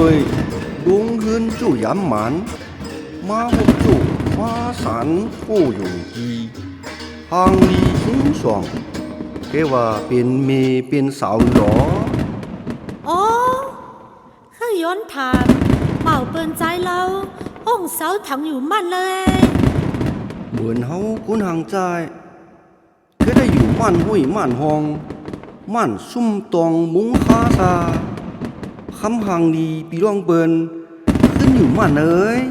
mời đúng hơn chủ giám mán ma hộp chủ ma sản khô dùng chi hàng đi sinh soạn cáiว่าเป็นเมเป็นสาวหรออ๋อข้าย้อนถามเป่าเปินใจเราห้องเสาถังอยู่มั่นเลยเหมือนเฮาคุ้นห่างใจเคยได้อยู่ม่านห้วยม่านห้องม่านซุ่มตองมุ้งคาซาคำห่างดีปีร่องเปินขึ้นอยู่ม่านเอ้ย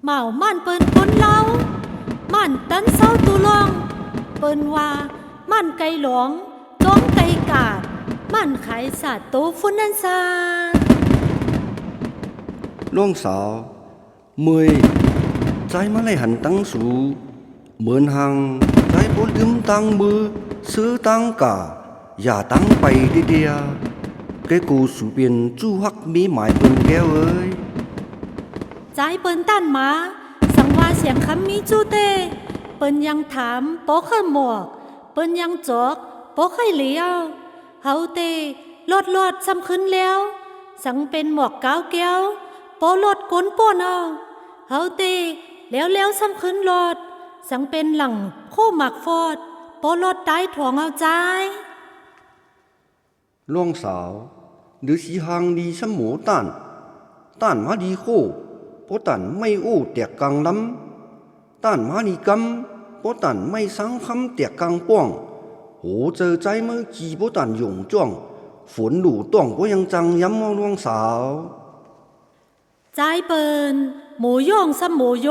เมามั่นเปินคนเรามั่นตันเสาตูลองเปินว่ามั่นไก่หลวงจ้องไก่กาดมั่นขายสัตว์โตฟุ้นนันซาล่วงสาวเมยใจมาเลยหันตั้งสูเหมือนหังใจบ่ลืมตั้งมือซื้อตั้งกาอย่าตั้งไปเดียแกกูสูเปลี่ยนจู้ฮักมีหมายเปิ้นแก้วเอ้ยใจเปิ้นต้านหมาสังว่าเสียงคำมีจูเต้เปิ้นยังถามโป๊ะข้าหมวกเปิ้นยังจอกโป๊ะไข่เหลียวเฮาเต้ลดซ้ำขึ้นแล้วสังเป็นหมวกก้าวแก้วโป๊ะลดก้นป่นเอาเฮาเต้แล้วซ้ำขึ้นลดสังเป็นหลังโคหมักฟอดโป๊ะลดได้ถ่วงเอาใจล่วงสาวหรือสีหางดีสมอต้านมาดีโคเพราะต้านไม่โอ้แตกกลางล้ำต้านมาดีกำเพราะต้านไม่สังคำแตกกลางป้องโหเจอใจเมื่อกี้เพราะต้านหยงจ้องฝนหลู่ต้องเพราะยังจังย้ำว่าล่วงสาวใจเปิ้นหมูย่องซ้ำหมูโย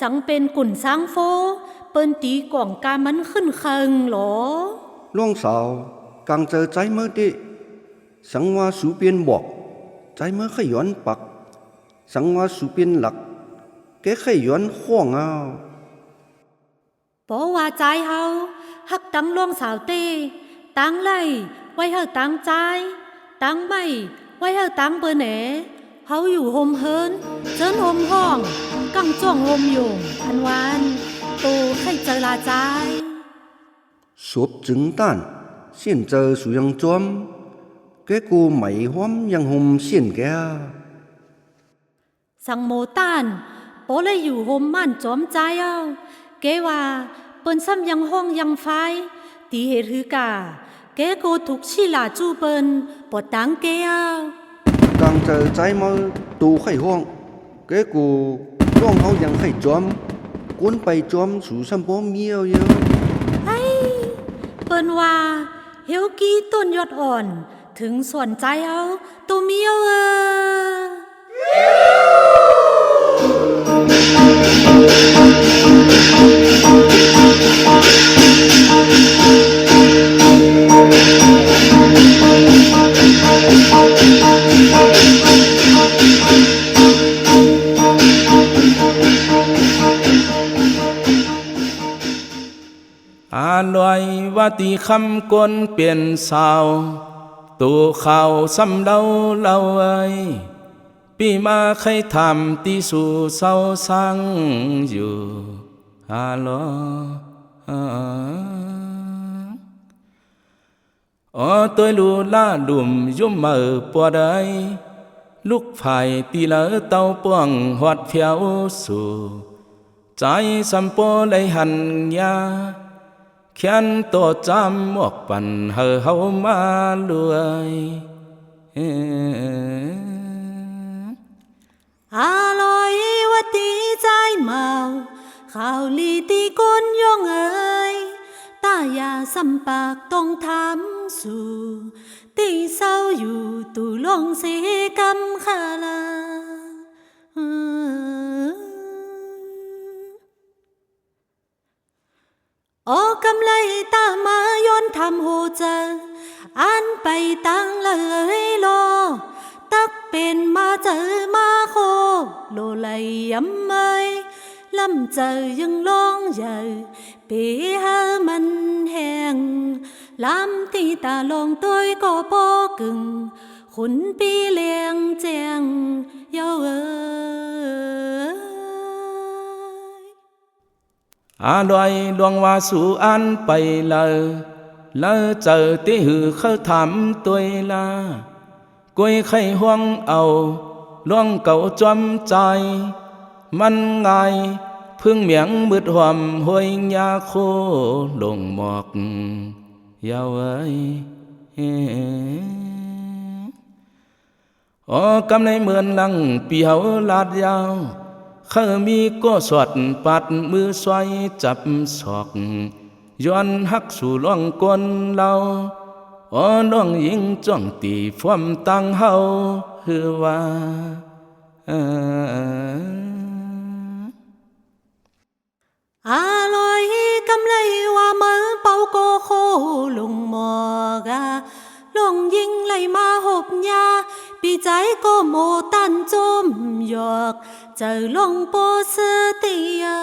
สังเป็นกุ่นสังโฟเปิ้นตีกล่องกามันขึ้นเคิงหรอล่วงสาวกังเจอใจเมื่อดิสังว่าสูเปลี่ยนบอกใจเมื่อขย้อนปักสังว่าสูเปลี่ยนหลักแกขย้อนข้องเอาเพราะว่าใจเฮาฮักตังล่วงสาวเต้ตังไล่ไว้เฮาตังใจตังไม่ไว้เฮาตังเปิ้นแหนเฮาอยู่โฮมเฮินเจินโฮมห้องกังจ้วงโฮมอยู่อันวานตูให้เจอลาใจศพจึงต้านเสียนเจอสูยังจอมแกกูไม่ห้อมยังห่มเสียนแกสังโมต้านโปเลยอยู่โฮมม่านจอมใจเอาแกว่าเปิ้นซ้ำยังห้องยังไฟตีเหตุหือกาแกโกถูกชีลาจูเปิ้นปวดตังแกเอากังเจอใจมาตูไข่ห้องแกกูร่องเขายังไข่จอมกวนไปจอมสู่ซ้ำป้อมเมียวเยอะเปิ้นว่าเฮวกี้ต้นยอดอ่อนถึงส่วนใจเอาตัวเมียวอาลอยว่าตีคำกลเปลี่ยนสาวตัวข่าวซ้ำเราเอ้ยปีมาใครทำตีสู่เศร้าสังอยู่อาลออ๋อตัวลูลาดุมยุ่มมือปวดได้ลูกไผ่ตีเหลอเต้าป้วงหอดเพียวสู่ใจสัมโปเลยหันยาเขียนตัวจำหมวกปั่นเฮามาลวยอาลอยว่าตีใจเมาข่าวลีตีก้นย่องเอ๋ยตายาสัมปากต้องทำสู่ตีเศร้าอยู่ตูลงเสกำคาลาโอ้กำไลตามาย้อนทำโหเจออันไปตั้งเลยโลตักเป็นมาเจอมาโคโลไหลย้ำไม่ลำเจอยังลองใหญ่ปีหามันแห้งลำตีตาลงตัวก็ปอกึ่งขุนปีเลียงแจงเยาอาลอยดวงว่าสู่อันไปเลยเจอที่หือเขาทำตัวลา กวยไข่ห่วงเอาล่วงเก่าจอมใจมันง่ายพึ่งเมียงมืดหอมห้วยยาโคลงหมอกยาวเอ้ยกำในเหมือนลังปีเฮาลาดยาวเขามีก็สวดปัดมือสวยจับศอกย้อนหักสู่ล่องกลเราน้องหญิงจ้องตีฟอมตังเฮาฮือว่าอาลอยกำเลยว่ามือเป่าโกโคลุงหมอกาลงยิงไหลมาหบยาปีใจก็โมตันจมหยอกเจอลงโปสติยา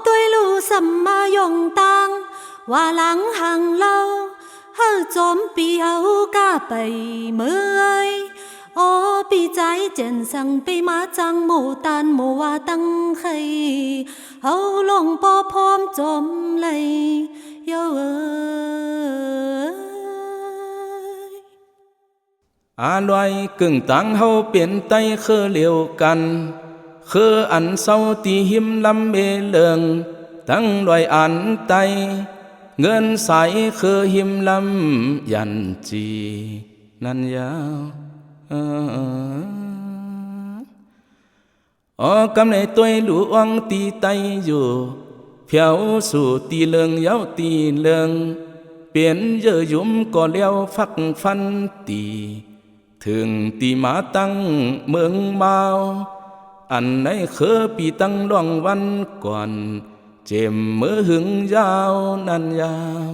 ตัวลูสัมมายงตังว่าหลังหังเล่าเฮาจอมปีเฮากาไปเมื่อยปีใจเจนสั่งไปมาจังโมตันโมว่าตั้งใครเฮาลงปอพร้อมจมเลยเยาลอยกึ่งตังเฮาเปลี่ยนไตคือเหลียวกันคืออันเศร้าตีหิมลำเบเลืองตั้งลอยอันไตเงินใสคือหิมลำยันจีนั่นยาวกำในตัวหลวงตีไตอยู่เพียวสู่ตีเลืองเย้าตีเลืองเปลี่ยนเยอะยุ่มก็เลี้ยวฟักฟันตีถึงตีมาตั้งเมืองเมาอันไหนเคยปีตั้งล่วงวันก่อนเจ็มมือหึงยาวนั่นยาว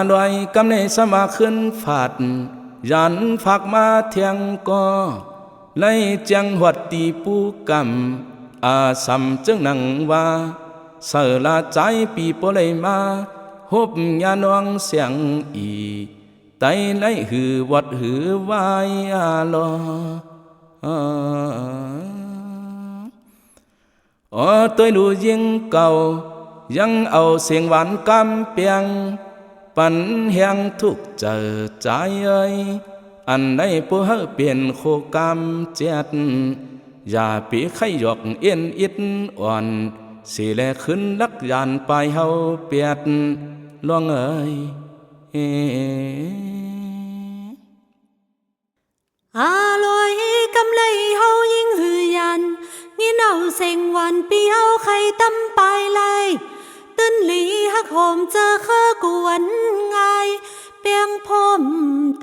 ลอยกำในสมาขึ้นฝาดยันฝากมาเทียงก็ไล่จังหวัดตีปูกำสัมจึงนังว่าเสลาใจปีโปเลยมาฮบยานวงเสียงอีไตไล่หือวัดหือวายลตัวดูยิ่งเก่ายังเอาเสียงหวานกำเปียงปันแหงทุกเจอใจเอ้ยอันใดผู้เฮาเปลี่ยนโคกำเจ็ดอย่าปีไข่หยอกเอ็นอิดอ่อนสิแลขึ้นลักยานไปเฮาเปียดล่วงเอ้ยลอยกำเลยเฮายิ่งหือยันงี้เอาเสียงหวานปีเฮาใครตำไปเลยตื้นหลีหักหอมเจอเคอกวนง่ายเปียงพรม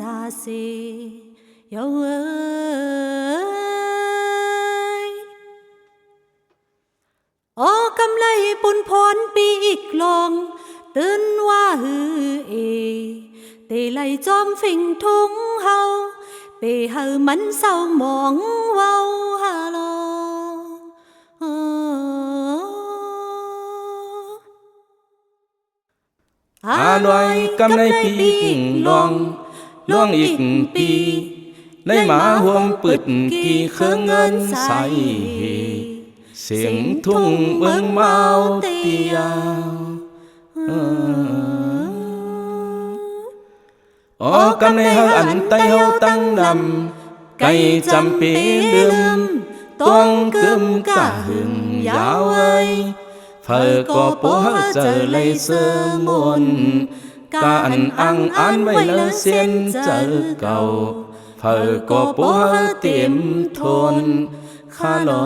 ตาสีเยาเอ้ยกำเลยปุ่นพรปีอีกลองตื่นว่าฮือเตไลจอมฝิ่งทุ่งเฮาเปเฮามันเศร้าหมองเว้าฮาโลลอยกำในปีกิ่งลองล่วงอีกปีไล่หมาห่วมปึดกี่เครื่องเงินใสเสียงทุ่งเมืองเมาเตียวกำในเฮาอันไตเฮาตั้งนำไก่จำปีลืมต้องกึมกะหึงยาวเอ้ยเฟอก็ปูเฮาเจอเลยเสือมนการอังอันไว้แล้วเสียนเจอเก่าเฟอก็ปูเฮาเต็มทนคาลอ